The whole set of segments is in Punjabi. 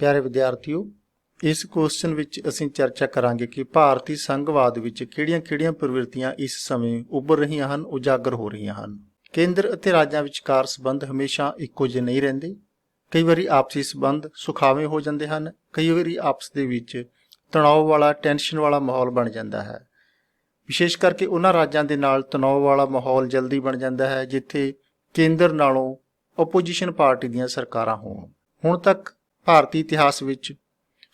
प्यारे विद्यार्थियों, इस क्वेश्चन विच असीं चर्चा करांगे कि भारती संघवाद विच किहड़ियां-किहड़ियां प्रवृत्तियां इस समय उभर रहीआं हन, उजागर हो रहीआं हन। केंद्र ਅਤੇ ਰਾਜਾਂ ਵਿਚਕਾਰ ਸੰਬੰਧ ਹਮੇਸ਼ਾ ਇੱਕੋ ਜਿਹੇ ਨਹੀਂ ਰਹਿੰਦੇ। ਕਈ ਵਾਰੀ ਆਪਸੀ ਸੰਬੰਧ ਸੁਖਾਵੇਂ ਹੋ ਜਾਂਦੇ ਹਨ, ਕਈ ਵਾਰੀ ਆਪਸ ਦੇ ਵਿੱਚ ਤਣਾਅ ਵਾਲਾ, ਟੈਂਸ਼ਨ ਵਾਲਾ ਮਾਹੌਲ ਬਣ ਜਾਂਦਾ ਹੈ। ਵਿਸ਼ੇਸ਼ ਕਰਕੇ ਉਹਨਾਂ ਰਾਜਾਂ ਦੇ ਨਾਲ ਤਣਾਅ ਵਾਲਾ ਮਾਹੌਲ ਜਲਦੀ ਬਣ ਜਾਂਦਾ ਹੈ ਜਿੱਥੇ ਕੇਂਦਰ ਨਾਲੋਂ ਓਪੋਜੀਸ਼ਨ ਪਾਰਟੀ ਦੀਆਂ ਸਰਕਾਰਾਂ ਹੋਣ। ਹੁਣ ਤੱਕ ਭਾਰਤੀ ਇਤਿਹਾਸ ਵਿੱਚ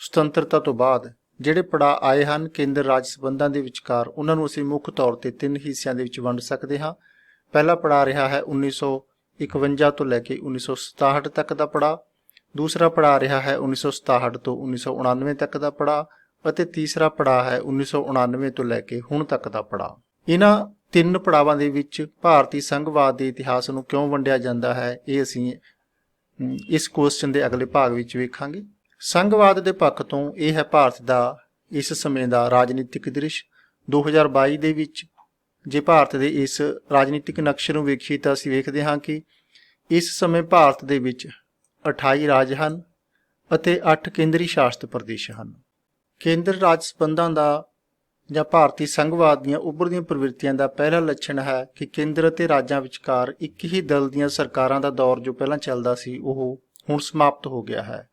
ਸੁਤੰਤਰਤਾ ਤੋਂ ਬਾਅਦ ਜਿਹੜੇ ਪੜਾਅ ਆਏ ਹਨ ਕੇਂਦਰ ਰਾਜ ਸੰਬੰਧਾਂ ਦੇ ਵਿਚਕਾਰ, ਉਹਨਾਂ ਨੂੰ ਅਸੀਂ ਮੁੱਖ ਤੌਰ ਤੇ 3 ਹਿੱਸਿਆਂ ਦੇ ਵਿੱਚ ਵੰਡ ਸਕਦੇ ਹਾਂ। ਪਹਿਲਾ ਪੜਾਅ ਰਿਹਾ ਹੈ 1951 ਤੋਂ ਲੈ ਕੇ 1967 ਤੱਕ ਦਾ ਪੜਾਅ, ਦੂਸਰਾ ਪੜਾਅ ਰਿਹਾ ਹੈ 1967 ਤੋਂ 1999 ਤੱਕ ਦਾ ਪੜਾਅ ਅਤੇ ਤੀਸਰਾ ਪੜਾਅ ਹੈ 1999 ਤੋਂ ਲੈ ਕੇ ਹੁਣ ਤੱਕ ਦਾ ਪੜਾਅ। ਇਹਨਾਂ 3 ਪੜਾਵਾਂ ਦੇ ਵਿੱਚ ਭਾਰਤੀ ਸੰਘਵਾਦ ਦੇ ਇਤਿਹਾਸ ਨੂੰ ਕਿਉਂ ਵੰਡਿਆ ਜਾਂਦਾ ਹੈ, ਇਹ ਅਸੀਂ ਇਸ ਕੁਐਸਚਨ ਦੇ ਅਗਲੇ ਭਾਗ ਵਿੱਚ ਵੇਖਾਂਗੇ। ਸੰਘਵਾਦ ਦੇ ਪੱਖ ਤੋਂ ਇਹ ਹੈ ਭਾਰਤ ਦਾ ਇਸ ਸਮੇਂ ਦਾ ਰਾਜਨੀਤਿਕ ਦ੍ਰਿਸ਼। 2022 ਦੇ ਵਿੱਚ ਜੇ ਭਾਰਤ ਦੇ ਇਸ ਰਾਜਨੀਤਿਕ ਨਕਸ਼ੇ ਨੂੰ ਵੇਖੀਏ ਤਾਂ ਅਸੀਂ ਵੇਖਦੇ ਹਾਂ ਕਿ ਇਸ ਸਮੇਂ ਭਾਰਤ ਦੇ ਵਿੱਚ 28 ਰਾਜ ਹਨ ਅਤੇ 8 ਕੇਂਦਰੀ ਸ਼ਾਸਿਤ ਪ੍ਰਦੇਸ਼ ਹਨ। ਕੇਂਦਰ ਰਾਜ ਸੰਬੰਧਾਂ ਦਾ ਜਾਂ ਭਾਰਤੀ ਸੰਘਵਾਦ ਦੀਆਂ ਉੱਭਰਦੀਆਂ ਪ੍ਰਵਿਰਤੀਆਂ ਦਾ ਪਹਿਲਾ ਲੱਛਣ ਹੈ ਕਿ ਕੇਂਦਰ ਅਤੇ ਰਾਜਾਂ ਵਿਚਕਾਰ ਇੱਕ ਹੀ ਦਲ ਦੀਆਂ ਸਰਕਾਰਾਂ ਦਾ ਦੌਰ ਜੋ ਪਹਿਲਾਂ ਚੱਲਦਾ ਸੀ ਉਹ ਹੁਣ ਸਮਾਪਤ ਹੋ ਗਿਆ ਹੈ।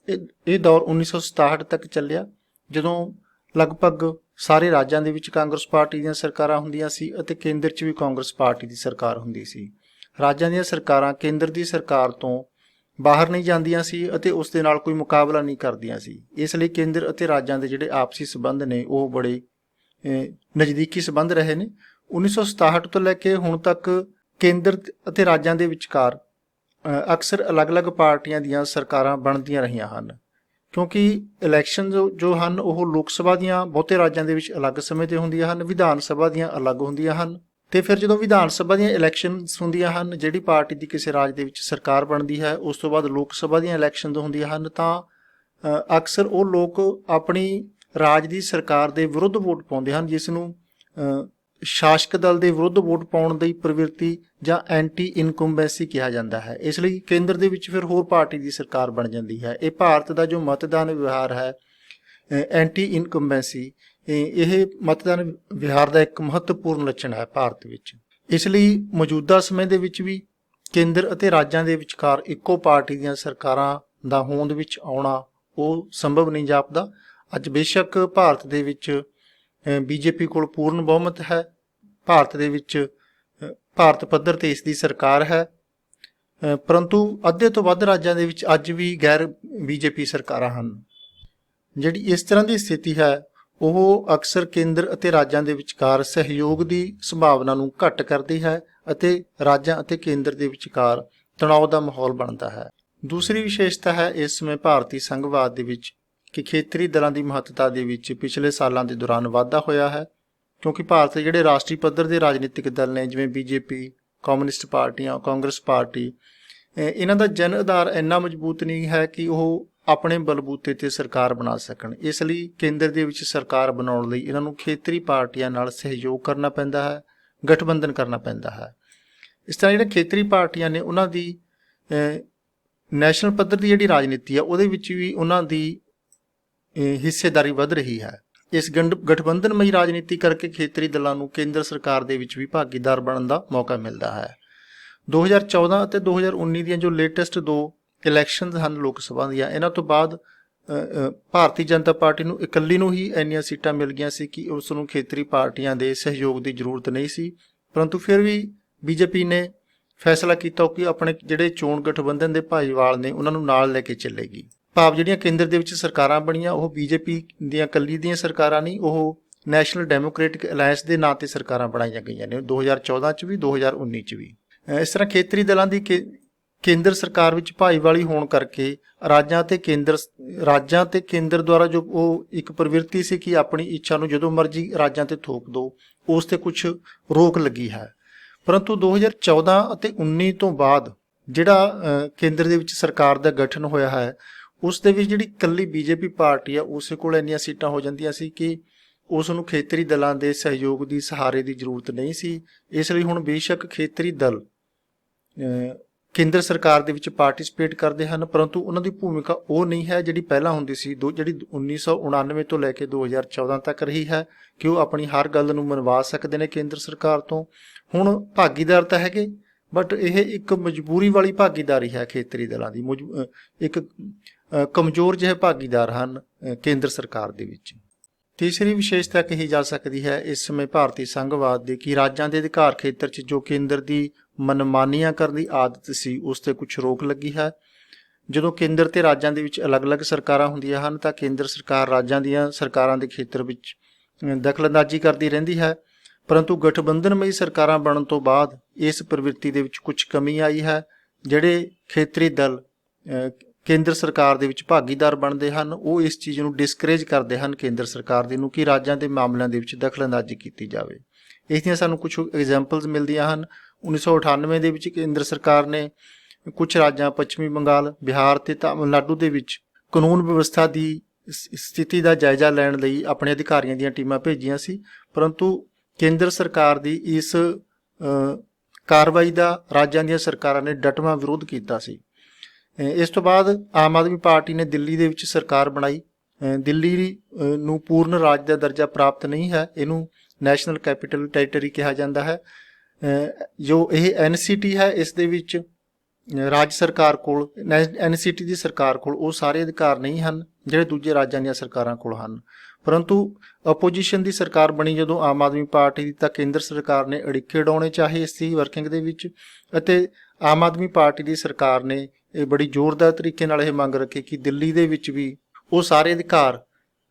ਇਹ ਦੌਰ 1967 ਤੱਕ ਚੱਲਿਆ, ਜਦੋਂ ਲਗਭਗ ਸਾਰੇ ਰਾਜਾਂ ਦੇ ਵਿੱਚ ਕਾਂਗਰਸ ਪਾਰਟੀ ਦੀਆਂ ਸਰਕਾਰਾਂ ਹੁੰਦੀਆਂ ਸੀ ਅਤੇ ਕੇਂਦਰ 'ਚ ਵੀ ਕਾਂਗਰਸ ਪਾਰਟੀ ਦੀ ਸਰਕਾਰ ਹੁੰਦੀ ਸੀ। ਰਾਜਾਂ ਦੀਆਂ ਸਰਕਾਰਾਂ ਕੇਂਦਰ ਦੀ ਸਰਕਾਰ ਤੋਂ ਬਾਹਰ ਨਹੀਂ ਜਾਂਦੀਆਂ ਸੀ ਅਤੇ ਉਸ ਦੇ ਨਾਲ ਕੋਈ ਮੁਕਾਬਲਾ ਨਹੀਂ ਕਰਦੀਆਂ ਸੀ। ਇਸ ਲਈ ਕੇਂਦਰ ਅਤੇ ਰਾਜਾਂ ਦੇ ਜਿਹੜੇ ਆਪਸੀ ਸੰਬੰਧ ਨੇ ਉਹ ਬੜੇ ਨਜ਼ਦੀਕੀ ਸੰਬੰਧ ਰਹੇ ਨੇ। 1967 ਤੋਂ ਲੈ ਕੇ ਹੁਣ ਤੱਕ ਕੇਂਦਰ ਅਤੇ ਰਾਜਾਂ ਦੇ ਵਿਚਕਾਰ ਅਕਸਰ ਅਲੱਗ-ਅਲੱਗ ਪਾਰਟੀਆਂ ਦੀਆਂ ਸਰਕਾਰਾਂ ਬਣਦੀਆਂ ਰਹੀਆਂ ਹਨ, ਕਿਉਂਕਿ ਇਲੈਕਸ਼ਨ ਜੋ ਹਨ ਉਹ ਲੋਕ ਸਭਾ ਦੀਆਂ ਬਹੁਤੇ ਰਾਜਾਂ ਦੇ ਵਿੱਚ ਅਲੱਗ ਸਮੇਂ 'ਤੇ ਹੁੰਦੀਆਂ ਹਨ, ਵਿਧਾਨ ਸਭਾ ਦੀਆਂ ਅਲੱਗ ਹੁੰਦੀਆਂ ਹਨ। ਅਤੇ ਫਿਰ ਜਦੋਂ ਵਿਧਾਨ ਸਭਾ ਦੀਆਂ ਇਲੈਕਸ਼ਨਸ ਹੁੰਦੀਆਂ ਹਨ, ਜਿਹੜੀ ਪਾਰਟੀ ਦੀ ਕਿਸੇ ਰਾਜ ਦੇ ਵਿੱਚ ਸਰਕਾਰ ਬਣਦੀ ਹੈ, ਉਸ ਤੋਂ ਬਾਅਦ ਲੋਕ ਸਭਾ ਦੀਆਂ ਇਲੈਕਸ਼ਨਸ ਹੁੰਦੀਆਂ ਹਨ, ਤਾਂ ਅਕਸਰ ਉਹ ਲੋਕ ਆਪਣੀ ਰਾਜ ਦੀ ਸਰਕਾਰ ਦੇ ਵਿਰੁੱਧ ਵੋਟ ਪਾਉਂਦੇ ਹਨ, ਜਿਸ ਨੂੰ ਸ਼ਾਸਕ ਦਲ ਦੇ ਵਿਰੁੱਧ ਵੋਟ ਪਾਉਣ ਦੀ ਪ੍ਰਵਿਰਤੀ ਜਾਂ ਐਂਟੀ ਇਨਕੰਬੈਂਸੀ ਕਿਹਾ ਜਾਂਦਾ ਹੈ। ਇਸ ਲਈ ਕੇਂਦਰ ਦੇ ਵਿੱਚ ਫਿਰ ਹੋਰ ਪਾਰਟੀ ਦੀ ਸਰਕਾਰ ਬਣ ਜਾਂਦੀ ਹੈ। ਇਹ ਭਾਰਤ ਦਾ ਜੋ ਮਤਦਾਨ ਵਿਵਹਾਰ ਹੈ, ਐਂਟੀ ਇਨਕੰਬੈਂਸੀ, ਇਹ ਮਤਦਾਨ ਵਿਹਾਰ ਦਾ ਇੱਕ ਮਹੱਤਵਪੂਰਨ ਲੱਛਣ ਹੈ ਭਾਰਤ ਵਿੱਚ। ਇਸ ਲਈ ਮੌਜੂਦਾ ਸਮੇਂ ਦੇ ਵਿੱਚ ਵੀ ਕੇਂਦਰ ਅਤੇ ਰਾਜਾਂ ਦੇ ਵਿਚਕਾਰ ਇੱਕੋ ਪਾਰਟੀ ਦੀਆਂ ਸਰਕਾਰਾਂ ਦਾ ਹੋਂਦ ਵਿੱਚ ਆਉਣਾ ਉਹ ਸੰਭਵ ਨਹੀਂ ਜਾਪਦਾ। ਅੱਜ ਬੇਸ਼ੱਕ ਭਾਰਤ ਦੇ ਵਿੱਚ ਬੀਜੇਪੀ ਕੋਲ ਪੂਰਨ ਬਹੁਮਤ ਹੈ, ਭਾਰਤ ਦੇ ਵਿੱਚ ਭਾਰਤ ਪੱਧਰ 'ਤੇ ਇਸ ਦੀ ਸਰਕਾਰ ਹੈ, ਪਰੰਤੂ ਅੱਧੇ ਤੋਂ ਵੱਧ ਰਾਜਾਂ ਦੇ ਵਿੱਚ ਅੱਜ ਵੀ ਗੈਰ ਬੀਜੇਪੀ ਸਰਕਾਰਾਂ ਹਨ। ਜਿਹੜੀ ਇਸ ਤਰ੍ਹਾਂ ਦੀ ਸਥਿਤੀ ਹੈ ਉਹ ਅਕਸਰ ਕੇਂਦਰ ਅਤੇ ਰਾਜਾਂ ਦੇ ਵਿਚਕਾਰ ਸਹਿਯੋਗ ਦੀ ਸੰਭਾਵਨਾ ਨੂੰ ਘੱਟ ਕਰਦੀ ਹੈ ਅਤੇ ਰਾਜਾਂ ਅਤੇ ਕੇਂਦਰ ਦੇ ਵਿਚਕਾਰ ਤਣਾਅ ਦਾ ਮਾਹੌਲ ਬਣਦਾ ਹੈ। ਦੂਸਰੀ ਵਿਸ਼ੇਸ਼ਤਾ ਹੈ ਇਸ ਸਮੇਂ ਭਾਰਤੀ ਸੰਘਵਾਦ ਦੇ ਵਿੱਚ ਕਿ ਖੇਤਰੀ ਦਲਾਂ ਦੀ ਮਹੱਤਤਾ ਦੇ ਵਿੱਚ ਪਿਛਲੇ ਸਾਲਾਂ ਦੇ ਦੌਰਾਨ ਵਾਧਾ ਹੋਇਆ ਹੈ, ਕਿਉਂਕਿ ਭਾਰਤ ਦੇ ਜਿਹੜੇ ਰਾਸ਼ਟਰੀ ਪੱਧਰ ਦੇ ਰਾਜਨੀਤਿਕ ਦਲ ਨੇ, ਜਿਵੇਂ ਬੀਜੇਪੀ, ਕਮਿਊਨਿਸਟ ਪਾਰਟੀਆਂ, ਕਾਂਗਰਸ ਪਾਰਟੀ, ਇਹਨਾਂ ਦਾ ਜਨ ਆਧਾਰ ਇੰਨਾ ਮਜ਼ਬੂਤ ਨਹੀਂ ਹੈ ਕਿ ਉਹ ਆਪਣੇ ਬਲਬੂਤੇ 'ਤੇ ਸਰਕਾਰ ਬਣਾ ਸਕਣ। ਇਸ ਲਈ ਕੇਂਦਰ ਦੇ ਵਿੱਚ ਸਰਕਾਰ ਬਣਾਉਣ ਲਈ ਇਹਨਾਂ ਨੂੰ ਖੇਤਰੀ ਪਾਰਟੀਆਂ ਨਾਲ ਸਹਿਯੋਗ ਕਰਨਾ ਪੈਂਦਾ ਹੈ, ਗਠਬੰਧਨ ਕਰਨਾ ਪੈਂਦਾ ਹੈ। ਇਸ ਤਰ੍ਹਾਂ ਜਿਹੜੇ ਖੇਤਰੀ ਪਾਰਟੀਆਂ ਨੇ ਉਹਨਾਂ ਦੀ ਨੈਸ਼ਨਲ ਪੱਧਰ ਦੀ ਜਿਹੜੀ ਰਾਜਨੀਤੀ ਆ ਉਹਦੇ ਵਿੱਚ ਵੀ ਉਹਨਾਂ ਦੀ ਹਿੱਸੇਦਾਰੀ ਵੱਧ ਰਹੀ ਹੈ। ਇਸ ਗਠਬੰਧਨਮਈ ਰਾਜਨੀਤੀ ਕਰਕੇ ਖੇਤਰੀ ਦਲਾਂ ਨੂੰ ਕੇਂਦਰ ਸਰਕਾਰ ਦੇ ਵਿੱਚ ਵੀ ਭਾਗੀਦਾਰ ਬਣਨ ਦਾ ਮੌਕਾ ਮਿਲਦਾ ਹੈ। 2014 ਅਤੇ 2019 ਦੀਆਂ ਜੋ ਲੇਟੈਸਟ 2 ਇਲੈਕਸ਼ਨਸ ਹਨ ਲੋਕ ਸਭਾ ਦੀਆਂ, ਇਹਨਾਂ ਤੋਂ ਬਾਅਦ ਭਾਰਤੀ ਜਨਤਾ ਪਾਰਟੀ ਨੂੰ ਇਕੱਲੀ ਨੂੰ ਹੀ ਇੰਨੀਆਂ ਸੀਟਾਂ ਮਿਲ ਗਈਆਂ ਸੀ ਕਿ ਉਸ ਨੂੰ ਖੇਤਰੀ ਪਾਰਟੀਆਂ ਦੇ ਸਹਿਯੋਗ ਦੀ ਜ਼ਰੂਰਤ ਨਹੀਂ ਸੀ, ਪਰੰਤੂ ਫਿਰ ਵੀ ਬੀਜੇਪੀ ਨੇ ਫੈਸਲਾ ਕੀਤਾ ਕਿ ਆਪਣੇ ਜਿਹੜੇ ਚੋਣ ਗਠਬੰਧਨ ਦੇ ਭਾਈਵਾਲ ਨੇ ਉਹਨਾਂ ਨੂੰ ਨਾਲ ਲੈ ਕੇ ਚੱਲੇਗੀ। ਭਾਵ ਜਿਹੜੀਆਂ ਕੇਂਦਰ ਦੇ ਵਿੱਚ ਸਰਕਾਰਾਂ ਬਣੀਆਂ ਉਹ ਬੀਜੇਪੀ ਦੀਆਂ ਇਕੱਲੀ ਦੀਆਂ ਸਰਕਾਰਾਂ ਨਹੀਂ, ਉਹ ਨੈਸ਼ਨਲ ਡੈਮੋਕ੍ਰੈਟਿਕ ਅਲਾਇੰਸ ਦੇ ਨਾਂ 'ਤੇ ਸਰਕਾਰਾਂ ਬਣਾਈਆਂ ਗਈਆਂ ਨੇ 2014 'ਚ ਵੀ 2019 'ਚ ਵੀ। ਇਸ ਤਰ੍ਹਾਂ ਖੇਤਰੀ ਦਲਾਂ ਦੀ ਕੇਂਦਰ ਸਰਕਾਰ ਵਿੱਚ ਭਾਈਵਾਲੀ ਹੋਣ ਕਰਕੇ ਰਾਜਾਂ ਤੇ ਕੇਂਦਰ ਦੁਆਰਾ ਜੋ ਉਹ ਇੱਕ ਪ੍ਰਵਿਰਤੀ ਸੀ ਕਿ ਆਪਣੀ ਇੱਛਾ ਨੂੰ ਜਦੋਂ ਮਰਜ਼ੀ ਰਾਜਾਂ 'ਤੇ ਥੋਪ ਦਿਓ, ਉਸ 'ਤੇ ਕੁਛ ਰੋਕ ਲੱਗੀ ਹੈ। ਪਰੰਤੂ 2014 ਅਤੇ 19 ਤੋਂ ਬਾਅਦ ਜਿਹੜਾ ਕੇਂਦਰ ਦੇ ਵਿੱਚ ਸਰਕਾਰ ਦਾ ਗਠਨ ਹੋਇਆ ਹੈ ਉਸ ਦੇ ਵਿੱਚ ਜਿਹੜੀ ਇਕੱਲੀ ਬੀਜੇਪੀ ਪਾਰਟੀ ਆ ਉਸੇ ਕੋਲ ਇੰਨੀਆਂ ਸੀਟਾਂ ਹੋ ਜਾਂਦੀਆਂ ਸੀ ਕਿ ਉਸ ਨੂੰ ਖੇਤਰੀ ਦਲਾਂ ਦੇ ਸਹਿਯੋਗ ਦੀ ਸਹਾਰੇ ਦੀ ਜ਼ਰੂਰਤ ਨਹੀਂ ਸੀ। ਇਸ ਲਈ ਹੁਣ ਬੇਸ਼ੱਕ ਖੇਤਰੀ ਦਲ ਕੇਂਦਰ ਸਰਕਾਰ ਦੇ ਵਿੱਚ ਪਾਰਟਿਸਿਪੇਟ ਕਰਦੇ ਹਨ, ਪਰੰਤੂ ਉਹਨਾਂ ਦੀ ਭੂਮਿਕਾ ਉਹ ਨਹੀਂ ਹੈ ਜਿਹੜੀ ਪਹਿਲਾਂ ਹੁੰਦੀ ਸੀ, ਜਿਹੜੀ 1999 ਤੋਂ ਲੈ ਕੇ 2014 ਤੱਕ ਰਹੀ ਹੈ, ਕਿ ਉਹ ਆਪਣੀ ਹਰ ਗੱਲ ਨੂੰ ਮਨਵਾ ਸਕਦੇ ਨੇ ਕੇਂਦਰ ਸਰਕਾਰ ਤੋਂ। ਹੁਣ ਭਾਗੀਦਾਰ ਤਾਂ ਹੈਗੇ, ਬਟ ਇਹ ਇੱਕ ਮਜਬੂਰੀ ਵਾਲੀ ਭਾਗੀਦਾਰੀ ਹੈ ਖੇਤਰੀ ਦਲਾਂ ਦੀ, ਇੱਕ ਕਮਜ਼ੋਰ ਜਿਹੇ ਭਾਗੀਦਾਰ ਹਨ ਕੇਂਦਰ ਸਰਕਾਰ ਦੇ ਵਿੱਚ। ਤੀਸਰੀ ਵਿਸ਼ੇਸ਼ਤਾ ਕਹੀ ਜਾ ਸਕਦੀ ਹੈ ਇਸ ਸਮੇਂ ਭਾਰਤੀ ਸੰਘਵਾਦ ਦੀ, ਕਿ ਰਾਜਾਂ ਦੇ ਅਧਿਕਾਰ ਖੇਤਰ 'ਚ ਜੋ ਕੇਂਦਰ ਦੀ ਮਨਮਾਨੀਆਂ ਕਰਨ ਦੀ ਆਦਤ ਸੀ ਉਸ ਤੇ ਕੁਝ ਰੋਕ ਲੱਗੀ ਹੈ। ਜਦੋਂ ਕੇਂਦਰ ਤੇ ਰਾਜਾਂ ਦੇ ਵਿੱਚ ਅਲੱਗ-ਅਲੱਗ ਸਰਕਾਰਾਂ ਹੁੰਦੀਆਂ ਹਨ ਤਾਂ ਕੇਂਦਰ ਸਰਕਾਰ ਰਾਜਾਂ ਦੀਆਂ ਸਰਕਾਰਾਂ ਦੇ ਖੇਤਰ ਵਿੱਚ ਦਖਲਅੰਦਾਜ਼ੀ ਕਰਦੀ ਰਹਿੰਦੀ ਹੈ, ਪਰੰਤੂ ਗਠਬੰਧਨਮਈ ਸਰਕਾਰਾਂ ਬਣਨ ਤੋਂ ਬਾਅਦ ਇਸ ਪ੍ਰਵਿਰਤੀ ਦੇ ਵਿੱਚ ਕੁਝ ਕਮੀ ਆਈ ਹੈ। ਜਿਹੜੇ ਖੇਤਰੀ ਦਲ ਕੇਂਦਰ ਸਰਕਾਰ ਦੇ ਵਿੱਚ ਭਾਗੀਦਾਰ ਬਣਦੇ ਹਨ ਉਹ ਇਸ ਚੀਜ਼ ਨੂੰ ਡਿਸਕਰੇਜ ਕਰਦੇ ਹਨ ਕੇਂਦਰ ਸਰਕਾਰ ਦੀ ਨੂੰ, ਕਿ ਰਾਜਾਂ ਦੇ ਮਾਮਲਿਆਂ ਦੇ ਵਿੱਚ ਦਖਲਅੰਦਾਜ਼ੀ ਕੀਤੀ ਜਾਵੇ। ਇਸ ਦੀਆਂ ਸਾਨੂੰ ਕੁਝ ਐਗਜ਼ਾਮਪਲਸ ਮਿਲਦੀਆਂ ਹਨ। 1998 ਦੇ ਵਿੱਚ ਕੇਂਦਰ ਸਰਕਾਰ ਨੇ ਕੁਝ ਰਾਜਾਂ ਪੱਛਮੀ ਬੰਗਾਲ, ਬਿਹਾਰ ਤੇ ਤਾਮਿਲਨਾਡੂ ਦੇ ਵਿੱਚ ਕਾਨੂੰਨ ਵਿਵਸਥਾ ਦੀ ਸਥਿਤੀ ਦਾ ਜਾਇਜ਼ਾ ਲੈਣ ਲਈ ਆਪਣੇ ਅਧਿਕਾਰੀਆਂ ਦੀਆਂ ਟੀਮਾਂ ਭੇਜੀਆਂ ਸੀ, ਪਰੰਤੂ ਕੇਂਦਰ ਸਰਕਾਰ ਦੀ ਇਸ ਕਾਰਵਾਈ ਦਾ ਰਾਜਾਂ ਦੀਆਂ ਸਰਕਾਰਾਂ ਨੇ ਡਟਵਾਂ ਵਿਰੋਧ ਕੀਤਾ ਸੀ। ਇਸ ਤੋਂ ਬਾਅਦ ਆਮ ਆਦਮੀ ਪਾਰਟੀ ਨੇ ਦਿੱਲੀ ਦੇ ਵਿੱਚ ਸਰਕਾਰ ਬਣਾਈ। ਦਿੱਲੀ ਨੂੰ ਪੂਰਨ ਰਾਜ ਦਾ ਦਰਜਾ ਪ੍ਰਾਪਤ ਨਹੀਂ ਹੈ, ਇਹਨੂੰ ਨੈਸ਼ਨਲ ਕੈਪੀਟਲ ਟੈਰੀਟਰੀ ਕਿਹਾ ਜਾਂਦਾ ਹੈ। ਜੋ ਇਹ NCT ਹੈ ਇਸ ਦੇ ਵਿੱਚ ਰਾਜ ਸਰਕਾਰ ਕੋਲ, NCT ਦੀ ਸਰਕਾਰ ਕੋਲ ਉਹ ਸਾਰੇ ਅਧਿਕਾਰ ਨਹੀਂ ਹਨ ਜਿਹੜੇ ਦੂਜੇ ਰਾਜਾਂ ਦੀਆਂ ਸਰਕਾਰਾਂ ਕੋਲ ਹਨ। ਪਰੰਤੂ ਆਪੋਜੀਸ਼ਨ ਦੀ ਸਰਕਾਰ ਬਣੀ ਜਦੋਂ ਆਮ ਆਦਮੀ ਪਾਰਟੀ ਦੀ, ਤਾਂ ਕੇਂਦਰ ਸਰਕਾਰ ਨੇ ਅੜਿੱਕੇ ਉਡਾਉਣੇ ਚਾਹੇ ਇਸ ਦੀ ਵਰਕਿੰਗ ਦੇ ਵਿੱਚ, ਅਤੇ ਆਮ ਆਦਮੀ ਪਾਰਟੀ ਦੀ ਸਰਕਾਰ ਨੇ ਇਹ ਬੜੀ ਜ਼ੋਰਦਾਰ ਤਰੀਕੇ ਨਾਲ ਇਹ ਮੰਗ ਰੱਖੀ ਕਿ ਦਿੱਲੀ ਦੇ ਵਿੱਚ ਵੀ ਉਹ ਸਾਰੇ ਅਧਿਕਾਰ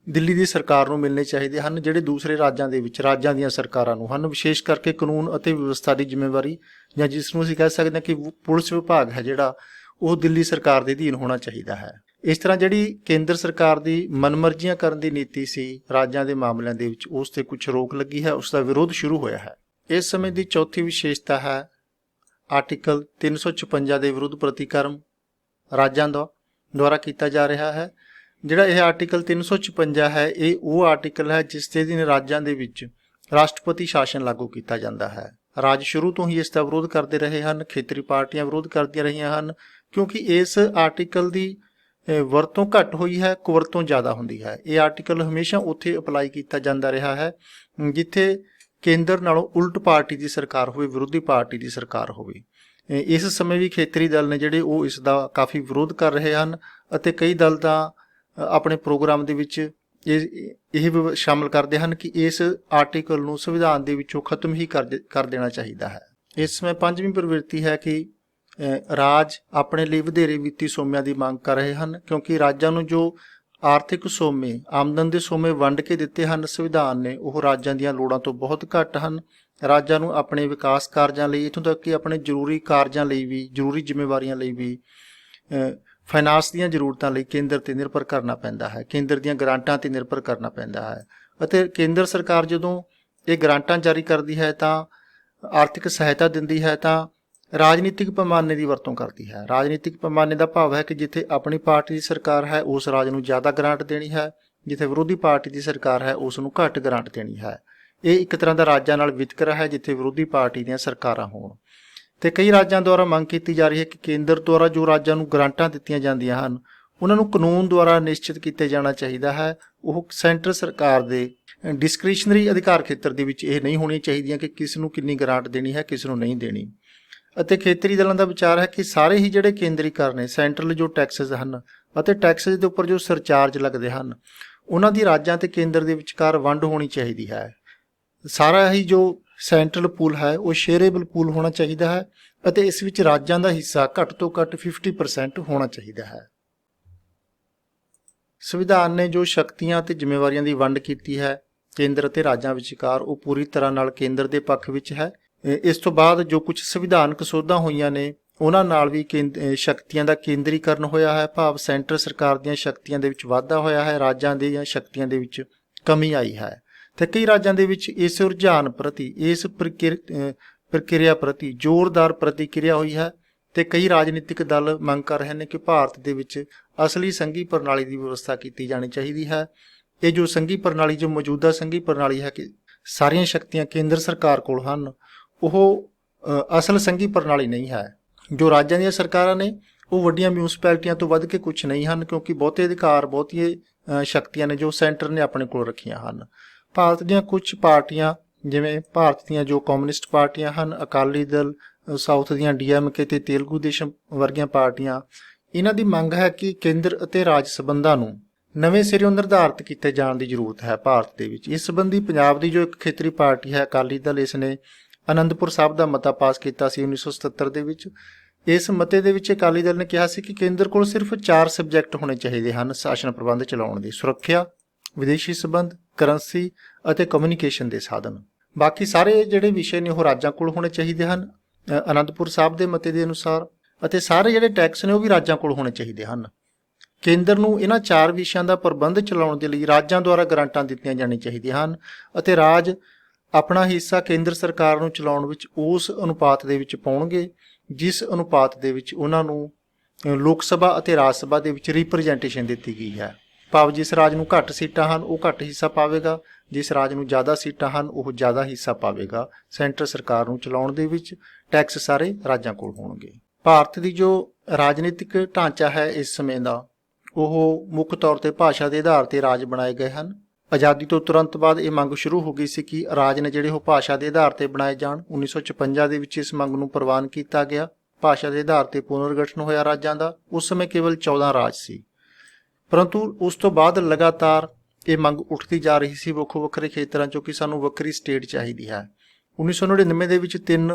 ਦਿੱਲੀ ਦੀ ਸਰਕਾਰ ਨੂੰ ਮਿਲਣੇ ਚਾਹੀਦੇ ਹਨ ਜਿਹੜੇ ਦੂਸਰੇ ਰਾਜਾਂ ਦੇ ਵਿੱਚ ਰਾਜਾਂ ਦੀਆਂ ਸਰਕਾਰਾਂ ਨੂੰ ਹਨ। ਵਿਸ਼ੇਸ਼ ਕਰਕੇ ਕਾਨੂੰਨ ਅਤੇ ਵਿਵਸਥਾ ਦੀ ਜ਼ਿੰਮੇਵਾਰੀ, ਜਾਂ ਜਿਸ ਨੂੰ ਅਸੀਂ ਕਹਿ ਸਕਦੇ ਹਾਂ ਕਿ ਪੁਲਿਸ ਵਿਭਾਗ ਹੈ ਜਿਹੜਾ, ਉਹ ਦਿੱਲੀ ਸਰਕਾਰ ਦੇ ਅਧੀਨ ਹੋਣਾ ਚਾਹੀਦਾ ਹੈ। ਇਸ ਤਰ੍ਹਾਂ ਜਿਹੜੀ ਕੇਂਦਰ ਸਰਕਾਰ ਦੀ ਮਨਮਰਜ਼ੀਆਂ ਕਰਨ ਦੀ ਨੀਤੀ ਸੀ ਰਾਜਾਂ ਦੇ ਮਾਮਲਿਆਂ ਦੇ ਵਿੱਚ, ਉਸ ਤੇ ਕੁਝ ਰੋਕ ਲੱਗੀ ਹੈ, ਉਸ ਦਾ ਵਿਰੋਧ ਸ਼ੁਰੂ ਹੋਇਆ ਹੈ। ਇਸ ਸਮੇਂ ਦੀ ਚੌਥੀ ਵਿਸ਼ੇਸ਼ਤਾ ਹੈ ਆਰਟੀਕਲ 356 ਦੇ ਵਿਰੁੱਧ ਪ੍ਰਤੀਕਰਮ ਰਾਜਾਂ ਦੁਆਰਾ ਕੀਤਾ ਜਾ ਰਿਹਾ ਹੈ। ਜਿਹੜਾ ਇਹ ਆਰਟੀਕਲ 356 ਹੈ ਇਹ ਉਹ ਆਰਟੀਕਲ ਹੈ ਜਿਸ ਦੇ ਅਧੀਨ ਰਾਜਾਂ ਦੇ ਵਿੱਚ ਰਾਸ਼ਟਰਪਤੀ ਸ਼ਾਸਨ ਲਾਗੂ ਕੀਤਾ ਜਾਂਦਾ ਹੈ। ਰਾਜ ਸ਼ੁਰੂ ਤੋਂ ਹੀ ਇਸ ਦਾ ਵਿਰੋਧ ਕਰਦੇ ਰਹੇ ਹਨ, ਖੇਤਰੀ ਪਾਰਟੀਆਂ ਵਿਰੋਧ ਕਰਦੀਆਂ ਰਹੀਆਂ ਹਨ, ਕਿਉਂਕਿ ਇਸ ਆਰਟੀਕਲ ਦੀ ਵਰਤੋਂ ਘੱਟ ਹੋਈ ਹੈ, ਕੁਵਰਤੋਂ ਜ਼ਿਆਦਾ ਹੁੰਦੀ ਹੈ। ਇਹ ਆਰਟੀਕਲ ਹਮੇਸ਼ਾ ਉੱਥੇ ਅਪਲਾਈ ਕੀਤਾ ਜਾਂਦਾ ਰਿਹਾ ਹੈ ਜਿੱਥੇ ਕੇਂਦਰ ਨਾਲੋਂ ਉਲਟ ਪਾਰਟੀ ਦੀ ਸਰਕਾਰ ਹੋਵੇ, ਵਿਰੋਧੀ ਪਾਰਟੀ ਦੀ ਸਰਕਾਰ ਹੋਵੇ। ਇਸ ਸਮੇਂ ਵੀ ਖੇਤਰੀ ਦਲ ਨੇ ਜਿਹੜੇ ਉਹ ਇਸ ਦਾ ਕਾਫੀ ਵਿਰੋਧ ਕਰ ਰਹੇ ਹਨ, ਅਤੇ ਕਈ ਦਲ ਤਾਂ ਆਪਣੇ ਪ੍ਰੋਗਰਾਮ ਦੇ ਵਿੱਚ ਇਹ ਵੀ ਸ਼ਾਮਲ ਕਰਦੇ ਹਨ ਕਿ ਇਸ ਆਰਟੀਕਲ ਨੂੰ ਸੰਵਿਧਾਨ ਦੇ ਵਿੱਚੋਂ ਖਤਮ ਹੀ ਕਰ ਦੇਣਾ ਚਾਹੀਦਾ ਹੈ। ਇਸ ਸਮੇਂ ਪੰਜਵੀਂ ਪ੍ਰਵਿਰਤੀ ਹੈ ਕਿ ਰਾਜ ਆਪਣੇ ਲਈ ਵਧੇਰੇ ਵਿੱਤੀ ਸੋਮਿਆਂ ਦੀ ਮੰਗ ਕਰ ਰਹੇ ਹਨ, ਕਿਉਂਕਿ ਰਾਜਾਂ ਨੂੰ ਜੋ ਆਰਥਿਕ ਸੋਮੇ, ਆਮਦਨ ਦੇ ਸੋਮੇ ਵੰਡ ਕੇ ਦਿੱਤੇ ਹਨ ਸੰਵਿਧਾਨ ਨੇ, ਉਹ ਰਾਜਾਂ ਦੀਆਂ ਲੋੜਾਂ ਤੋਂ ਬਹੁਤ ਘੱਟ ਹਨ। ਰਾਜਾਂ ਨੂੰ ਆਪਣੇ ਵਿਕਾਸ ਕਾਰਜਾਂ ਲਈ, ਇੱਥੋਂ ਤੱਕ ਕਿ ਆਪਣੇ ਜ਼ਰੂਰੀ ਕਾਰਜਾਂ ਲਈ ਵੀ, ਜ਼ਰੂਰੀ ਜ਼ਿੰਮੇਵਾਰੀਆਂ ਲਈ ਵੀ, ਫਾਈਨਾਂਸ ਦੀਆਂ ਜ਼ਰੂਰਤਾਂ ਲਈ ਕੇਂਦਰ ਤੇ ਨਿਰਭਰ ਕਰਨਾ ਪੈਂਦਾ ਹੈ, ਕੇਂਦਰ ਦੀਆਂ ਗ੍ਰਾਂਟਾਂ ਤੇ ਨਿਰਭਰ ਕਰਨਾ ਪੈਂਦਾ ਹੈ। ਅਤੇ ਕੇਂਦਰ ਸਰਕਾਰ ਜਦੋਂ ਇਹ ਗ੍ਰਾਂਟਾਂ ਜਾਰੀ ਕਰਦੀ ਹੈ ਤਾਂ ਆਰਥਿਕ ਸਹਾਇਤਾ ਦਿੰਦੀ ਹੈ ਤਾਂ ਰਾਜਨੀਤਿਕ ਪੈਮਾਨੇ ਦੀ ਵਰਤੋਂ ਕਰਦੀ ਹੈ। ਰਾਜਨੀਤਿਕ ਪੈਮਾਨੇ ਦਾ ਭਾਵ ਹੈ ਕਿ ਜਿੱਥੇ ਆਪਣੀ ਪਾਰਟੀ ਦੀ ਸਰਕਾਰ ਹੈ ਉਸ ਰਾਜ ਨੂੰ ਜ਼ਿਆਦਾ ਗ੍ਰਾਂਟ ਦੇਣੀ ਹੈ, ਜਿੱਥੇ ਵਿਰੋਧੀ ਪਾਰਟੀ ਦੀ ਸਰਕਾਰ ਹੈ ਉਸ ਨੂੰ ਘੱਟ ਗ੍ਰਾਂਟ ਦੇਣੀ ਹੈ। ਇਹ ਇੱਕ ਤਰ੍ਹਾਂ ਦਾ ਰਾਜਾਂ ਨਾਲ ਵਿਤਕਰਾ ਹੈ ਜਿੱਥੇ ਵਿਰੋਧੀ ਪਾਰਟੀ ਦੀਆਂ ਸਰਕਾਰਾਂ ਹੋਣ। ਤੇ ਕਈ ਰਾਜਾਂ ਦੁਆਰਾ ਮੰਗ ਕੀਤੀ ਜਾ ਰਹੀ ਹੈ ਕਿ ਕੇਂਦਰ ਦੁਆਰਾ ਜੋ ਰਾਜਾਂ ਨੂੰ ਗ੍ਰਾਂਟਾਂ ਦਿੱਤੀਆਂ ਜਾਂਦੀਆਂ ਹਨ ਉਹਨਾਂ ਨੂੰ ਕਾਨੂੰਨ ਦੁਆਰਾ ਨਿਸ਼ਚਿਤ ਕੀਤੇ ਜਾਣਾ ਚਾਹੀਦਾ ਹੈ। ਉਹ ਸੈਂਟਰ ਸਰਕਾਰ ਦੇ ਡਿਸਕ੍ਰਿਸ਼ਨਰੀ ਅਧਿਕਾਰ ਖੇਤਰ ਦੇ ਵਿੱਚ ਇਹ ਨਹੀਂ ਹੋਣੀਆਂ ਚਾਹੀਦੀਆਂ ਕਿ ਕਿਸ ਨੂੰ ਕਿੰਨੀ ਗ੍ਰਾਂਟ ਦੇਣੀ ਹੈ, ਕਿਸ ਨੂੰ ਨਹੀਂ ਦੇਣੀ। ਅਤੇ ਖੇਤਰੀ ਦਲਾਂ ਦਾ ਵਿਚਾਰ ਹੈ ਕਿ ਸਾਰੇ ਹੀ ਜਿਹੜੇ ਕੇਂਦਰੀਕਰਨ ਨੇ, ਸੈਂਟਰਲ ਜੋ ਟੈਕਸਿਸ ਹਨ ਅਤੇ ਟੈਕਸਿਸ ਦੇ ਉੱਪਰ ਜੋ ਸਰਚਾਰਜ ਲੱਗਦੇ ਹਨ, ਉਹਨਾਂ ਦੀ ਰਾਜਾਂ ਤੇ ਕੇਂਦਰ ਦੇ ਵਿਚਕਾਰ ਵੰਡ ਹੋਣੀ ਚਾਹੀਦੀ ਹੈ। ਸਾਰਾ ਹੀ ਜੋ ਸੈਂਟਰਲ ਪੂਲ ਹੈ ਉਹ ਸ਼ੇਅਰੇਬਲ ਪੂਲ ਹੋਣਾ ਚਾਹੀਦਾ ਹੈ ਅਤੇ ਇਸ ਵਿੱਚ ਰਾਜਾਂ ਦਾ ਹਿੱਸਾ ਘੱਟ ਤੋਂ ਘੱਟ 50% ਹੋਣਾ ਚਾਹੀਦਾ ਹੈ। ਸੰਵਿਧਾਨ ਨੇ ਜੋ ਸ਼ਕਤੀਆਂ ਅਤੇ ਜ਼ਿੰਮੇਵਾਰੀਆਂ ਦੀ ਵੰਡ ਕੀਤੀ ਹੈ ਕੇਂਦਰ ਅਤੇ ਰਾਜਾਂ ਵਿਚਕਾਰ, ਉਹ ਪੂਰੀ ਤਰ੍ਹਾਂ ਨਾਲ ਕੇਂਦਰ ਦੇ ਪੱਖ ਵਿੱਚ ਹੈ। ਇਸ ਤੋਂ ਬਾਅਦ ਜੋ ਕੁਝ ਸੰਵਿਧਾਨਕ ਸੋਧਾਂ ਹੋਈਆਂ ਨੇ ਉਹਨਾਂ ਨਾਲ ਵੀ ਸ਼ਕਤੀਆਂ ਦਾ ਕੇਂਦਰੀਕਰਨ ਹੋਇਆ ਹੈ, ਭਾਵ ਸੈਂਟਰ ਸਰਕਾਰ ਦੀਆਂ ਸ਼ਕਤੀਆਂ ਦੇ ਵਿੱਚ ਵਾਧਾ ਹੋਇਆ ਹੈ, ਰਾਜਾਂ ਦੀਆਂ ਸ਼ਕਤੀਆਂ ਦੇ ਵਿੱਚ ਕਮੀ ਆਈ ਹੈ। ਤੇ ਕਈ ਰਾਜਾਂ ਦੇ ਵਿੱਚ ਇਸ ਰੁਝਾਨ ਪ੍ਰਤੀ, ਇਸ ਪ੍ਰਕਿਰਿਆ ਪ੍ਰਤੀ ਜ਼ੋਰਦਾਰ ਪ੍ਰਤੀਕਿਰਿਆ ਹੋਈ ਹੈ ਤੇ ਕਈ ਰਾਜਨੀਤਿਕ ਦਲ ਮੰਗ ਕਰ ਰਹੇ ਨੇ ਕਿ ਭਾਰਤ ਦੇ ਵਿੱਚ ਅਸਲੀ ਸੰਘੀ ਪ੍ਰਣਾਲੀ ਦੀ ਵਿਵਸਥਾ ਕੀਤੀ ਜਾਣੀ ਚਾਹੀਦੀ ਹੈ। ਇਹ ਜੋ ਸੰਘੀ ਪ੍ਰਣਾਲੀ, ਜੋ ਮੌਜੂਦਾ ਸੰਘੀ ਪ੍ਰਣਾਲੀ ਹੈ ਕਿ ਸਾਰੀਆਂ ਸ਼ਕਤੀਆਂ ਕੇਂਦਰ ਸਰਕਾਰ ਕੋਲ ਹਨ, ਉਹ ਅਸਲ ਸੰਘੀ ਪ੍ਰਣਾਲੀ ਨਹੀਂ ਹੈ। ਜੋ ਰਾਜਾਂ ਦੀਆਂ ਸਰਕਾਰਾਂ ਨੇ ਉਹ ਵੱਡੀਆਂ ਮਿਊਨਿਸਪੈਲਿਟੀਆਂ ਤੋਂ ਵੱਧ ਕੇ ਕੁਝ ਨਹੀਂ ਹਨ, ਕਿਉਂਕਿ ਬਹੁਤੇ ਅਧਿਕਾਰ ਬਹੁਤੀਆਂ ਸ਼ਕਤੀਆਂ ਨੇ ਜੋ ਸੈਂਟਰ ਨੇ ਆਪਣੇ ਕੋਲ ਰੱਖੀਆਂ ਹਨ। ਭਾਰਤ ਦੀਆਂ ਕੁਝ ਪਾਰਟੀਆਂ ਜਿਵੇਂ ਭਾਰਤ ਦੀਆਂ ਜੋ ਕਮਿਊਨਿਸਟ ਪਾਰਟੀਆਂ ਹਨ, ਅਕਾਲੀ ਦਲ, ਸਾਊਥ ਦੀਆਂ DMK ਤੇ ਤੇਲਗੂ ਦੇਸ਼ਮ ਵਰਗੀਆਂ ਪਾਰਟੀਆਂ, ਇਹਨਾਂ ਦੀ ਮੰਗ ਹੈ ਕਿ ਕੇਂਦਰ ਅਤੇ ਰਾਜ ਸਬੰਧਾਂ ਨੂੰ ਨਵੇਂ ਸਿਰਿਓਂ ਨਿਰਧਾਰਿਤ ਕੀਤੇ ਜਾਣ ਦੀ ਜ਼ਰੂਰਤ ਹੈ ਭਾਰਤ ਦੇ ਵਿੱਚ। ਇਸ ਸੰਬੰਧੀ ਪੰਜਾਬ ਦੀ ਜੋ ਇੱਕ ਖੇਤਰੀ ਪਾਰਟੀ ਹੈ ਅਕਾਲੀ ਦਲ, ਇਸ ਨੇ ਅਨੰਦਪੁਰ ਸਾਹਿਬ ਦਾ ਮਤਾ ਪਾਸ ਕੀਤਾ ਸੀ 1977 ਦੇ ਵਿੱਚ। ਇਸ ਮਤੇ ਦੇ ਵਿੱਚ ਅਕਾਲੀ ਦਲ ਨੇ ਕਿਹਾ ਸੀ ਕਿ ਕੇਂਦਰ ਕੋਲ ਸਿਰਫ 4 ਸਬਜੈਕਟ ਹੋਣੇ ਚਾਹੀਦੇ ਹਨ ਸ਼ਾਸਨ ਪ੍ਰਬੰਧ ਚਲਾਉਣ ਦੇ: ਸੁਰੱਖਿਆ, ਵਿਦੇਸ਼ੀ ਸੰਬੰਧ, ਕਰੰਸੀ ਅਤੇ ਕਮਿਊਨੀਕੇਸ਼ਨ ਦੇ ਸਾਧਨ। ਬਾਕੀ ਸਾਰੇ ਜਿਹੜੇ ਵਿਸ਼ੇ ਨੇ ਉਹ ਰਾਜਾਂ ਕੋਲ ਹੋਣੇ ਚਾਹੀਦੇ ਹਨ ਅਨੰਦਪੁਰ ਸਾਹਿਬ ਦੇ ਮਤੇ ਦੇ ਅਨੁਸਾਰ, ਅਤੇ ਸਾਰੇ ਜਿਹੜੇ ਟੈਕਸ ਨੇ ਉਹ ਵੀ ਰਾਜਾਂ ਕੋਲ ਹੋਣੇ ਚਾਹੀਦੇ ਹਨ। ਕੇਂਦਰ ਨੂੰ ਇਹਨਾਂ 4 ਵਿਸ਼ਿਆਂ ਦਾ ਪ੍ਰਬੰਧ ਚਲਾਉਣ ਦੇ ਲਈ ਰਾਜਾਂ ਦੁਆਰਾ ਗ੍ਰਾਂਟਾਂ ਦਿੱਤੀਆਂ ਜਾਣੀਆਂ ਚਾਹੀਦੀਆਂ ਹਨ, ਅਤੇ ਰਾਜ ਆਪਣਾ ਹਿੱਸਾ ਕੇਂਦਰ ਸਰਕਾਰ ਨੂੰ ਚਲਾਉਣ ਵਿੱਚ ਉਸ ਅਨੁਪਾਤ ਦੇ ਵਿੱਚ ਪਾਉਣਗੇ ਜਿਸ ਅਨੁਪਾਤ ਦੇ ਵਿੱਚ ਉਹਨਾਂ ਨੂੰ ਲੋਕ ਸਭਾ ਅਤੇ ਰਾਜ ਸਭਾ ਦੇ ਵਿੱਚ ਰਿਪਰੈਜ਼ੈਂਟੇਸ਼ਨ ਦਿੱਤੀ ਗਈ ਹੈ। ਭਾਵ ਜਿਸ ਰਾਜ ਨੂੰ ਘੱਟ ਸੀਟਾਂ ਹਨ ਉਹ ਘੱਟ ਹਿੱਸਾ ਪਾਵੇਗਾ, ਜਿਸ ਰਾਜ ਨੂੰ ਜ਼ਿਆਦਾ ਸੀਟਾਂ ਹਨ ਉਹ ਜ਼ਿਆਦਾ ਹਿੱਸਾ ਪਾਵੇਗਾ ਸੈਂਟਰ ਸਰਕਾਰ ਨੂੰ ਚਲਾਉਣ ਦੇ ਵਿੱਚ। ਟੈਕਸ ਸਾਰੇ ਰਾਜਾਂ ਕੋਲ ਹੋਣਗੇ। ਭਾਰਤ ਦੀ ਜੋ ਰਾਜਨੀਤਿਕ ਢਾਂਚਾ ਹੈ ਇਸ ਸਮੇਂ ਦਾ, ਉਹ ਮੁੱਖ ਤੌਰ ਤੇ ਭਾਸ਼ਾ ਦੇ ਆਧਾਰ ਤੇ ਰਾਜ ਬਣਾਏ ਗਏ ਹਨ। ਆਜ਼ਾਦੀ ਤੋਂ ਤੁਰੰਤ ਬਾਅਦ ਇਹ ਮੰਗ ਸ਼ੁਰੂ ਹੋ ਗਈ ਸੀ ਕਿ ਰਾਜ ਨੇ ਜਿਹੜੇ ਉਹ ਭਾਸ਼ਾ ਦੇ ਆਧਾਰ ਤੇ ਬਣਾਏ ਜਾਣ। 1956 ਦੇ ਵਿੱਚ ਇਸ ਮੰਗ ਨੂੰ ਪ੍ਰਵਾਨ ਕੀਤਾ ਗਿਆ। ਭਾਸ਼ਾ ਦੇ ਆਧਾਰ ਤੇ ਪੁਨਰਗਠਨ ਹੋਇਆ ਰਾਜਾਂ ਦਾ। ਉਸ ਸਮੇਂ ਕੇਵਲ 14 ਰਾਜ ਸੀ, ਪਰੰਤੂ ਉਸ ਤੋਂ ਬਾਅਦ ਲਗਾਤਾਰ ਇਹ ਮੰਗ ਉੱਠਦੀ ਜਾ ਰਹੀ ਸੀ ਵੱਖੋ ਵੱਖਰੇ ਖੇਤਰਾਂ 'ਚੋਂ ਕਿ ਸਾਨੂੰ ਵੱਖਰੀ ਸਟੇਟ ਚਾਹੀਦੀ ਹੈ। 1999 ਦੇ ਵਿੱਚ 3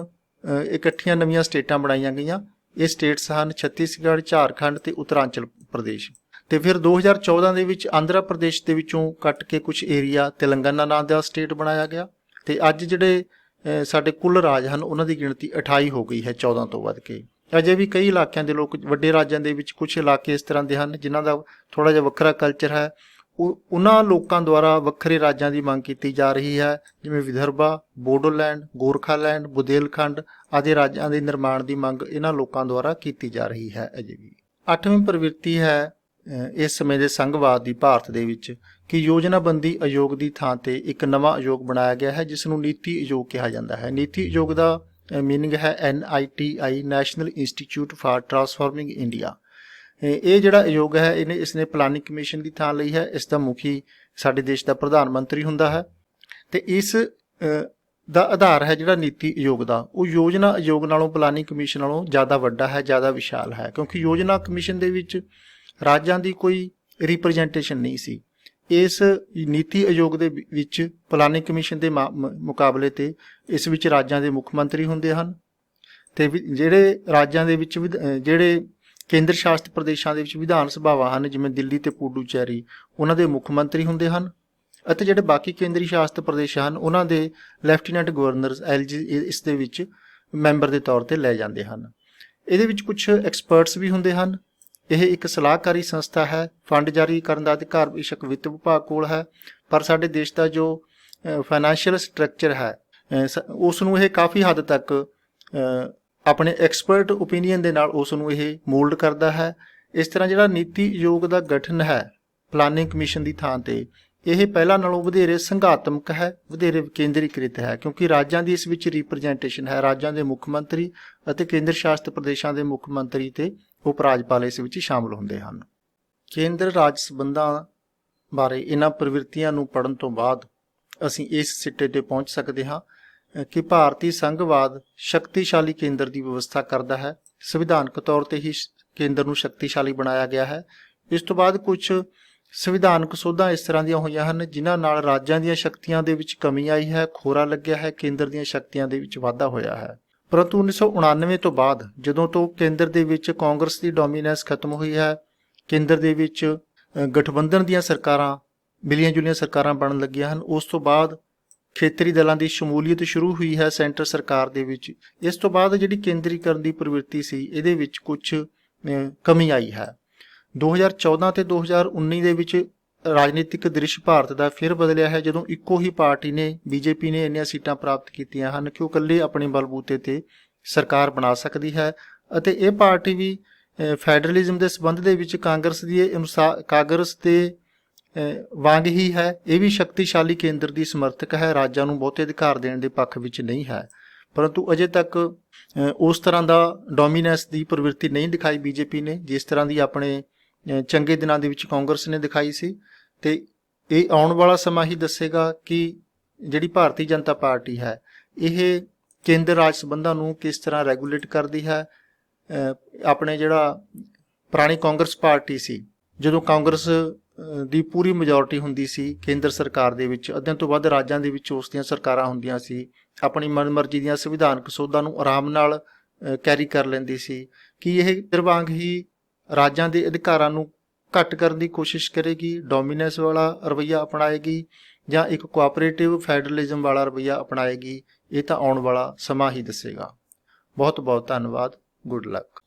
ਇਕੱਠੀਆਂ ਨਵੀਆਂ ਸਟੇਟਾਂ ਬਣਾਈਆਂ ਗਈਆਂ। ਇਹ ਸਟੇਟਸ ਹਨ ਛੱਤੀਸਗੜ੍ਹ, ਝਾਰਖੰਡ ਤੇ ਉੱਤਰਾਂਚਲ ਪ੍ਰਦੇਸ਼। ਤੇ ਫਿਰ 2014 ਦੇ ਵਿੱਚ ਆਂਧਰਾ ਪ੍ਰਦੇਸ਼ ਦੇ ਵਿੱਚੋਂ ਕੱਟ ਕੇ ਕੁਝ ਏਰੀਆ ਤੇਲੰਗਾਨਾ ਨਾਂ ਦਾ ਸਟੇਟ ਬਣਾਇਆ ਗਿਆ। ਤੇ ਅੱਜ ਜਿਹੜੇ ਸਾਡੇ ਕੁੱਲ ਰਾਜ ਹਨ ਉਹਨਾਂ ਦੀ ਗਿਣਤੀ 28 ਹੋ ਗਈ ਹੈ 14 ਤੋਂ ਵੱਧ ਕੇ। ਅਜੇ ਵੀ ਕਈ ਇਲਾਕਿਆਂ ਦੇ ਲੋਕ, ਵੱਡੇ ਰਾਜਾਂ ਦੇ ਵਿੱਚ ਕੁਝ ਇਲਾਕੇ ਇਸ ਤਰ੍ਹਾਂ ਦੇ ਹਨ ਜਿਨ੍ਹਾਂ ਦਾ ਥੋੜ੍ਹਾ ਜਿਹਾ ਵੱਖਰਾ ਕਲਚਰ ਹੈ। ਉਹਨਾਂ ਲੋਕਾਂ ਦੁਆਰਾ ਵੱਖਰੇ ਰਾਜਾਂ ਦੀ ਮੰਗ ਕੀਤੀ ਜਾ ਰਹੀ ਹੈ, ਜਿਵੇਂ ਵਿਦਰਭਾ, ਬੋਡੋਲੈਂਡ, ਗੋਰਖਾਲੈਂਡ, ਬੁਦੇਲਖੰਡ ਆਦਿ ਰਾਜਾਂ ਦੇ ਨਿਰਮਾਣ ਦੀ ਮੰਗ ਇਹਨਾਂ ਲੋਕਾਂ ਦੁਆਰਾ ਕੀਤੀ ਜਾ ਰਹੀ ਹੈ ਅਜੇ ਵੀ। 8ਵੀਂ ਪ੍ਰਵਿਰਤੀ ਹੈ ਇਸ ਸਮੇਂ ਦੇ ਸੰਘਵਾਦ ਦੀ ਭਾਰਤ ਦੇ ਵਿੱਚ ਕਿ ਯੋਜਨਾਬੰਦੀ ਆਯੋਗ ਦੀ ਥਾਂ ਤੇ ਇੱਕ ਨਵਾਂ ਆਯੋਗ ਬਣਾਇਆ ਗਿਆ ਹੈ ਜਿਸ ਨੂੰ ਨੀਤੀ ਆਯੋਗ ਕਿਹਾ ਜਾਂਦਾ ਹੈ। ਨੀਤੀ ਆਯੋਗ ਦਾ ਮੀਨਿੰਗ ਹੈ NITI, national institute for transforming India. ਇਹ ਜਿਹੜਾ ਆਯੋਗ ਹੈ ਇਸਨੇ ਪਲਾਨਿੰਗ ਕਮਿਸ਼ਨ ਦੀ ਥਾਂ ਲਈ ਹੈ। ਇਸ ਦਾ ਮੁਖੀ ਸਾਡੇ ਦੇਸ਼ ਦਾ ਪ੍ਰਧਾਨ ਮੰਤਰੀ ਹੁੰਦਾ ਹੈ, ਤੇ ਇਸ ਦਾ ਆਧਾਰ ਹੈ ਜਿਹੜਾ ਨੀਤੀ ਆਯੋਗ ਦਾ, ਉਹ ਯੋਜਨਾ ਆਯੋਗ ਨਾਲੋਂ, ਪਲਾਨਿੰਗ ਕਮਿਸ਼ਨ ਨਾਲੋਂ ਜ਼ਿਆਦਾ ਵੱਡਾ ਹੈ, ਜ਼ਿਆਦਾ ਵਿਸ਼ਾਲ ਹੈ, ਕਿਉਂਕਿ ਯੋਜਨਾ ਕਮਿਸ਼ਨ ਦੇ ਵਿੱਚ ਰਾਜਾਂ ਦੀ ਕੋਈ ਰਿਪਰੈਜ਼ੈਂਟੇਸ਼ਨ ਨਹੀਂ ਸੀ। ਇਸ ਨੀਤੀ ਆਯੋਗ ਦੇ ਵਿੱਚ ਪਲਾਨਿੰਗ ਕਮਿਸ਼ਨ ਦੇ ਮੁਕਾਬਲੇ ਤੇ ਇਸ ਵਿੱਚ ਰਾਜਾਂ ਦੇ ਮੁੱਖ ਮੰਤਰੀ ਹੁੰਦੇ ਹਨ, ਤੇ ਜਿਹੜੇ ਰਾਜਾਂ ਦੇ ਵਿੱਚ ਜਿਹੜੇ ਕੇਂਦਰ ਸ਼ਾਸਿਤ ਪ੍ਰਦੇਸ਼ਾਂ ਦੇ ਵਿੱਚ ਵਿਧਾਨ ਸਭਾਵਾਂ ਹਨ ਜਿਵੇਂ ਦਿੱਲੀ ਤੇ ਪੁਡੂਚੇਰੀ, ਉਹਨਾਂ ਦੇ ਮੁੱਖ ਮੰਤਰੀ ਹੁੰਦੇ ਹਨ, ਅਤੇ ਜਿਹੜੇ ਬਾਕੀ ਕੇਂਦਰੀ ਸ਼ਾਸਿਤ ਪ੍ਰਦੇਸ਼ ਹਨ ਉਹਨਾਂ ਦੇ ਲੈਫਟੀਨੈਂਟ ਗਵਰਨਰਸ LG ਇਸ ਦੇ ਵਿੱਚ ਮੈਂਬਰ ਦੇ ਤੌਰ ਤੇ ਲੈ ਜਾਂਦੇ ਹਨ। ਇਹਦੇ ਵਿੱਚ ਕੁਝ ਐਕਸਪਰਟਸ ਵੀ ਹੁੰਦੇ ਹਨ। ਇਹ ਇੱਕ ਸਲਾਹਕਾਰੀ ਸੰਸਥਾ ਹੈ। ਫੰਡ ਜਾਰੀ ਕਰਨ ਦਾ ਅਧਿਕਾਰ ਬੇਸ਼ੱਕ ਵਿੱਤ ਵਿਭਾਗ ਕੋਲ ਹੈ, ਪਰ ਸਾਡੇ ਦੇਸ਼ ਦਾ ਜੋ ਫਾਈਨੈਂਸ਼ੀਅਲ ਸਟਰਕਚਰ ਹੈ ਉਸ ਨੂੰ ਇਹ ਕਾਫੀ ਹੱਦ ਤੱਕ ਆਪਣੇ ਐਕਸਪਰਟ ਓਪੀਨੀਅਨ ਦੇ ਨਾਲ ਉਸ ਨੂੰ ਇਹ ਮੋਲਡ ਕਰਦਾ ਹੈ। ਇਸ ਤਰ੍ਹਾਂ ਜਿਹੜਾ ਨੀਤੀ ਆਯੋਗ ਦਾ ਗਠਨ ਹੈ ਪਲਾਨਿੰਗ ਕਮਿਸ਼ਨ ਦੀ ਥਾਂ ਤੇ, ਇਹ ਪਹਿਲਾਂ ਨਾਲੋਂ ਵਧੇਰੇ ਸੰਘਾਤਮਕ ਹੈ, ਵਧੇਰੇ ਵਿਕੇਂਦਰੀਕ੍ਰਿਤ ਹੈ, ਕਿਉਂਕਿ ਰਾਜਾਂ ਦੀ ਇਸ ਵਿੱਚ ਰਿਪਰੈਜ਼ੈਂਟੇਸ਼ਨ ਹੈ। ਰਾਜਾਂ ਦੇ ਮੁੱਖ ਮੰਤਰੀ ਅਤੇ ਕੇਂਦਰ ਸ਼ਾਸਿਤ ਪ੍ਰਦੇਸ਼ਾਂ ਦੇ ਮੁੱਖ ਮੰਤਰੀ ਤੇ ਉਪ ਰਾਜਪਾਲ ਇਸ ਵਿੱਚ ਸ਼ਾਮਲ ਹੁੰਦੇ ਹਨ। ਕੇਂਦਰ ਰਾਜ ਸੰਬੰਧਾਂ ਬਾਰੇ ਇਹਨਾਂ ਪ੍ਰਵਿਰਤੀਆਂ ਨੂੰ ਪੜ੍ਹਨ ਤੋਂ ਬਾਅਦ ਅਸੀਂ ਇਸ ਸਿੱਟੇ ਤੇ ਪਹੁੰਚ ਸਕਦੇ ਹਾਂ ਕਿ ਭਾਰਤੀ ਸੰਘਵਾਦ ਸ਼ਕਤੀਸ਼ਾਲੀ ਕੇਂਦਰ ਦੀ ਵਿਵਸਥਾ ਕਰਦਾ ਹੈ। ਸੰਵਿਧਾਨਕ ਤੌਰ ਤੇ ਹੀ ਕੇਂਦਰ ਨੂੰ ਸ਼ਕਤੀਸ਼ਾਲੀ ਬਣਾਇਆ ਗਿਆ ਹੈ। ਇਸ ਤੋਂ ਬਾਅਦ ਕੁਝ ਸੰਵਿਧਾਨਕ ਸੋਧਾਂ ਇਸ ਤਰ੍ਹਾਂ ਦੀਆਂ ਹੋਈਆਂ ਹਨ ਜਿਨ੍ਹਾਂ ਨਾਲ ਰਾਜਾਂ ਦੀਆਂ ਸ਼ਕਤੀਆਂ ਦੇ ਵਿੱਚ ਕਮੀ ਆਈ ਹੈ, ਖੋਰਾ ਲੱਗਿਆ ਹੈ, ਕੇਂਦਰ ਦੀਆਂ ਸ਼ਕਤੀਆਂ ਦੇ ਵਿੱਚ ਵਾਧਾ ਹੋਇਆ ਹੈ। ਪਰੰਤੂ 1999 ਤੋਂ ਬਾਅਦ ਜਦੋਂ ਤੋਂ ਕੇਂਦਰ ਦੇ ਵਿੱਚ ਕਾਂਗਰਸ ਦੀ ਡੋਮੀਨੈਂਸ ਖਤਮ ਹੋਈ ਹੈ, ਕੇਂਦਰ ਦੇ ਵਿੱਚ ਗਠਬੰਧਨ ਦੀਆਂ ਸਰਕਾਰਾਂ, ਮਿਲੀਆਂ ਜੁਲੀਆਂ ਸਰਕਾਰਾਂ ਬਣਨ ਲੱਗੀਆਂ ਹਨ, ਉਸ ਤੋਂ ਬਾਅਦ ਖੇਤਰੀ ਦਲਾਂ ਦੀ ਸ਼ਮੂਲੀਅਤ ਸ਼ੁਰੂ ਹੋਈ ਹੈ ਸੈਂਟਰ ਸਰਕਾਰ ਦੇ ਵਿੱਚ। ਇਸ ਤੋਂ ਬਾਅਦ ਜਿਹੜੀ ਕੇਂਦਰੀਕਰਨ ਦੀ ਪ੍ਰਵਿਰਤੀ ਸੀ ਇਹਦੇ ਵਿੱਚ ਕੁਝ ਕਮੀ ਆਈ ਹੈ। 2014 ਤੇ 2019 ਦੇ ਵਿੱਚ ਰਾਜਨੀਤਿਕ ਦ੍ਰਿਸ਼ ਭਾਰਤ ਦਾ ਫਿਰ ਬਦਲਿਆ ਹੈ, ਜਦੋਂ ਇੱਕੋ ਹੀ ਪਾਰਟੀ ਨੇ, BJP ਨੇ ਇੰਨੀਆਂ ਸੀਟਾਂ ਪ੍ਰਾਪਤ ਕੀਤੀਆਂ ਹਨ ਕਿ ਉਹ ਇਕੱਲੇ ਆਪਣੇ ਬਲਬੂਤੇ ਤੇ ਸਰਕਾਰ ਬਣਾ ਸਕਦੀ ਹੈ, ਅਤੇ ਇਹ ਪਾਰਟੀ ਵੀ ਫੈਡਰਲਿਜ਼ਮ ਦੇ ਸੰਬੰਧ ਦੇ ਵਿੱਚ ਕਾਂਗਰਸ ਦੇ ਵਾਂਗ ਹੀ ਹੈ। ਇਹ ਵੀ ਸ਼ਕਤੀਸ਼ਾਲੀ ਕੇਂਦਰ ਦੀ ਸਮਰਥਕ ਹੈ, ਰਾਜਾਂ ਨੂੰ ਬਹੁਤੇ ਅਧਿਕਾਰ ਦੇਣ ਦੇ ਪੱਖ ਵਿੱਚ ਨਹੀਂ ਹੈ। ਪਰੰਤੂ ਅਜੇ ਤੱਕ ਉਸ ਤਰ੍ਹਾਂ ਦਾ ਡੋਮੀਨੈਂਸ ਦੀ ਪ੍ਰਵਿਰਤੀ ਨਹੀਂ ਦਿਖਾਈ ਬੀਜੇਪੀ ਨੇ, ਜਿਸ ਤਰ੍ਹਾਂ ਦੀ ਆਪਣੇ ਚੰਗੇ ਦਿਨਾਂ ਦੇ ਵਿੱਚ ਕਾਂਗਰਸ ਨੇ ਦਿਖਾਈ ਸੀ। ਤੇ ਇਹ ਆਉਣ ਵਾਲਾ ਸਮਾਂ ਹੀ ਦੱਸੇਗਾ ਕਿ ਜਿਹੜੀ ਭਾਰਤੀ ਜਨਤਾ ਪਾਰਟੀ ਹੈ ਇਹ ਕੇਂਦਰ ਰਾਜ ਸੰਬੰਧਾਂ ਨੂੰ ਕਿਸ ਤਰ੍ਹਾਂ ਰੈਗੂਲੇਟ ਕਰਦੀ ਹੈ। ਆਪਣੇ ਜਿਹੜਾ ਪੁਰਾਣੀ ਕਾਂਗਰਸ ਪਾਰਟੀ ਸੀ, ਜਦੋਂ ਕਾਂਗਰਸ ਦੀ ਪੂਰੀ ਮੈਜੋਰਟੀ ਹੁੰਦੀ ਸੀ ਕੇਂਦਰ ਸਰਕਾਰ ਦੇ ਵਿੱਚ, ਅੱਧਿਆਂ ਤੋਂ ਵੱਧ ਰਾਜਾਂ ਦੇ ਵਿੱਚ ਉਸ ਦੀਆਂ ਸਰਕਾਰਾਂ ਹੁੰਦੀਆਂ ਸੀ, ਆਪਣੀ ਮਨਮਰਜ਼ੀ ਦੀਆਂ ਸੰਵਿਧਾਨਕ ਸੋਧਾਂ ਨੂੰ ਆਰਾਮ ਨਾਲ ਕੈਰੀ ਕਰ ਲੈਂਦੀ ਸੀ, ਕਿ ਇਹ ਕੇਂਦਰ ਵਾਂਗ ਹੀ ਰਾਜਾਂ ਦੇ ਅਧਿਕਾਰਾਂ ਨੂੰ ਘੱਟ ਕਰਨ ਦੀ ਕੋਸ਼ਿਸ਼ ਕਰੇਗੀ, ਡੋਮੀਨੈਂਸ ਵਾਲਾ ਰਵੱਈਆ ਅਪਣਾਏਗੀ, ਜਾਂ ਇੱਕ ਕੋਆਪਰੇਟਿਵ ਫੈਡਰਲਿਜ਼ਮ ਵਾਲਾ ਰਵੱਈਆ ਅਪਣਾਏਗੀ। ਇਹ ਤਾਂ ਆਉਣ ਵਾਲਾ ਸਮਾਂ ਹੀ ਦੱਸੇਗਾ। ਬਹੁਤ ਬਹੁਤ ਧੰਨਵਾਦ। Good luck.